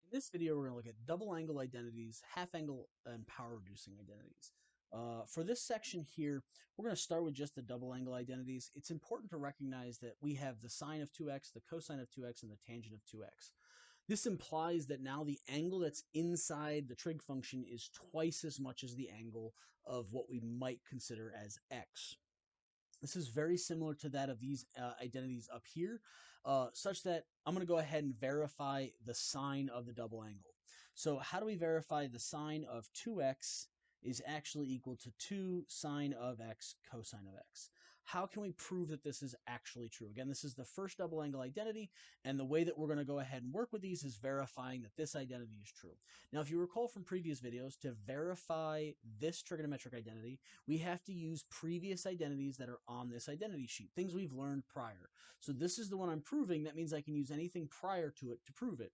In this video, we're going to look at double angle identities, half angle, and power reducing identities. For this section here, we're going to start with just the double angle identities. It's important to recognize that we have the sine of 2x, the cosine of 2x, and the tangent of 2x. This implies that now the angle that's inside the trig function is twice as much as the angle of what we might consider as x. This is very similar to that of these identities up here, such that I'm going to go ahead and verify the sine of the double angle. So how do we verify the sine of 2x is actually equal to 2 sine of x cosine of x? How can we prove that this is actually true? Again, this is the first double angle identity, and the way that we're going to go ahead and work with these is verifying that this identity is true. Now, if you recall from previous videos, to verify this trigonometric identity, we have to use previous identities that are on this identity sheet, things we've learned prior. So this is the one I'm proving. That means I can use anything prior to it to prove it.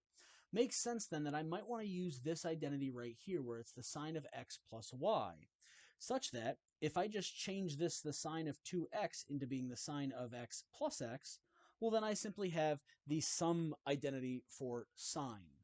Makes sense then that I might want to use this identity right here where it's the sine of x plus y, such that if I just change this, the sine of 2x, into being the sine of x plus x, well, then I simply have the sum identity for sine.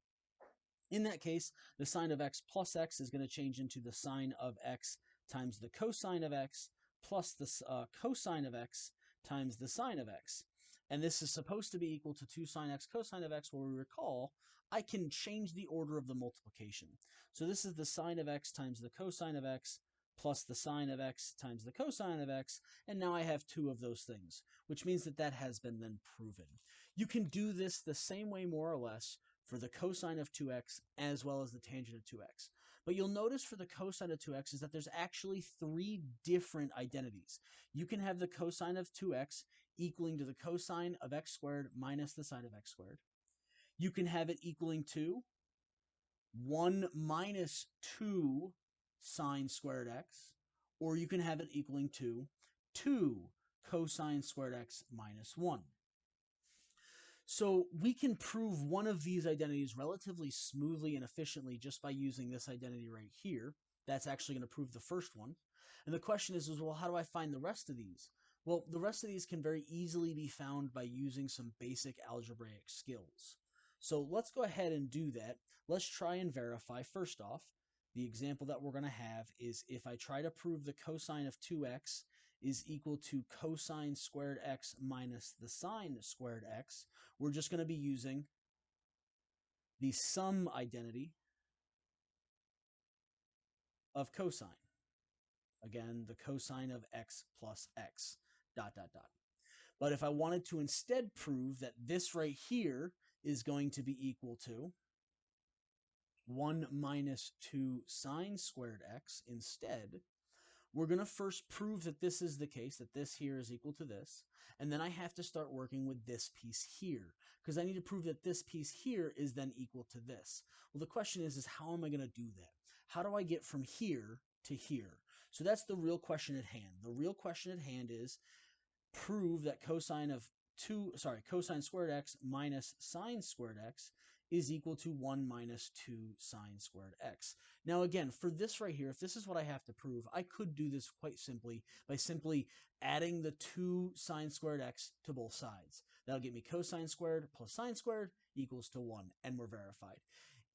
In that case, the sine of x plus x is going to change into the sine of x times the cosine of x plus the cosine of x times the sine of x. And this is supposed to be equal to 2 sine x cosine of x, where we recall I can change the order of the multiplication. So this is the sine of x times the cosine of x plus the sine of x times the cosine of x, and now I have two of those things, which means that that has been then proven. You can do this the same way, more or less, for the cosine of 2x as well as the tangent of 2x. But you'll notice for the cosine of 2x is that there's actually three different identities. You can have the cosine of 2x equaling to the cosine of x squared minus the sine of x squared. You can have it equaling to 1 minus 2 sine squared x, or you can have it equaling to 2 cosine squared x minus 1. So we can prove one of these identities relatively smoothly and efficiently just by using this identity right here. That's actually going to prove the first one. And the question is, well, how do I find the rest of these? Well, the rest of these can very easily be found by using some basic algebraic skills. So let's go ahead and do that. Let's try and verify. First off, the example that we're going to have is if I try to prove the cosine of 2x is equal to cosine squared x minus the sine squared x, we're just going to be using the sum identity of cosine. Again, the cosine of x plus x, dot, dot, dot. But if I wanted to instead prove that this right here is going to be equal to 1 minus 2 sine squared x instead, we're going to first prove that this is the case, that this here is equal to this, and then I have to start working with this piece here, because I need to prove that this piece here is then equal to this. Well, the question is how am I going to do that? How do I get from here to here? So that's the real question at hand. The real question at hand is prove that cosine squared x minus sine squared x is equal to 1 minus 2 sine squared x. Now again, for this right here, if this is what I have to prove, I could do this quite simply by simply adding the 2 sine squared x to both sides. That'll get me cosine squared plus sine squared equals to 1, and we're verified.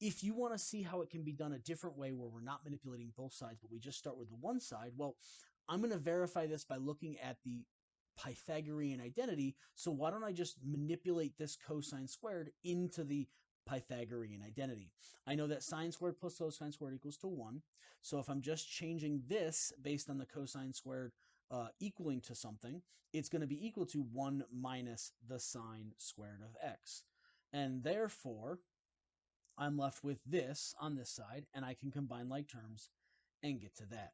If you want to see how it can be done a different way where we're not manipulating both sides, but we just start with the one side, well, I'm going to verify this by looking at the Pythagorean identity. So why don't I just manipulate this cosine squared into the Pythagorean identity? I know that sine squared plus cosine squared equals to 1. So if I'm just changing this based on the cosine squared equaling to something, it's going to be equal to 1 minus the sine squared of x. And therefore, I'm left with this on this side, and I can combine like terms and get to that.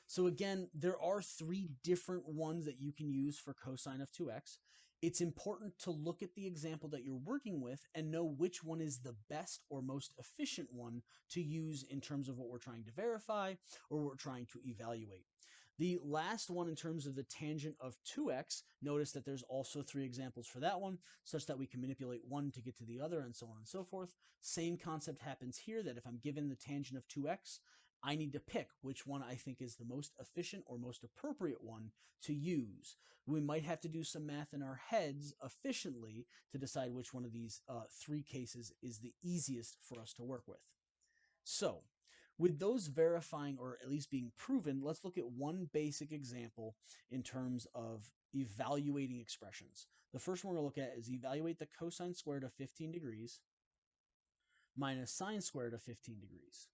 So again, there are three different ones that you can use for cosine of 2x. It's important to look at the example that you're working with and know which one is the best or most efficient one to use in terms of what we're trying to verify or what we're trying to evaluate. The last one in terms of the tangent of 2x, notice that there's also three examples for that one, such that we can manipulate one to get to the other and so on and so forth. Same concept happens here, that if I'm given the tangent of 2x I need to pick which one I think is the most efficient or most appropriate one to use. We might have to do some math in our heads efficiently to decide which one of these three cases is the easiest for us to work with. So, with those verifying or at least being proven, let's look at one basic example in terms of evaluating expressions. The first one we're going to look at is evaluate the cosine squared of 15 degrees minus sine squared of 15 degrees.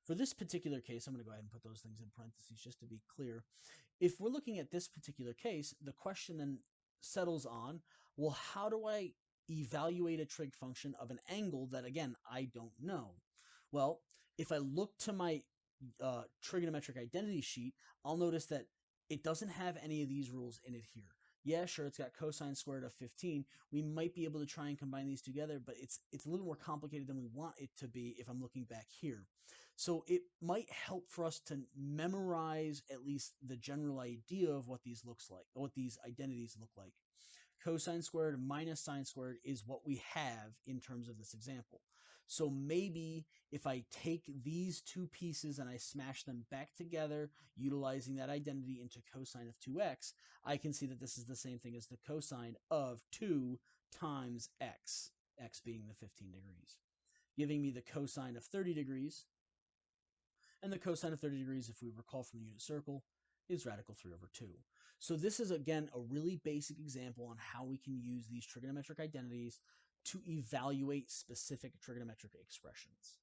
For this particular case, I'm going to go ahead and put those things in parentheses just to be clear. If we're looking at this particular case, the question then settles on, well, how do I evaluate a trig function of an angle that, again, I don't know? Well, if I look to my trigonometric identity sheet, I'll notice that it doesn't have any of these rules in it here. Yeah, sure, it's got cosine squared of 15. We might be able to try and combine these together, but it's a little more complicated than we want it to be if I'm looking back here. So it might help for us to memorize at least the general idea of what these looks like, what these identities look like. Cosine squared minus sine squared is what we have in terms of this example. So maybe if I take these two pieces and I smash them back together, utilizing that identity into cosine of 2x, I can see that this is the same thing as the cosine of 2 times x, x being the 15 degrees, giving me the cosine of 30 degrees. And the cosine of 30 degrees, if we recall from the unit circle, is radical 3 over 2. So this is, again, a really basic example on how we can use these trigonometric identities to evaluate specific trigonometric expressions.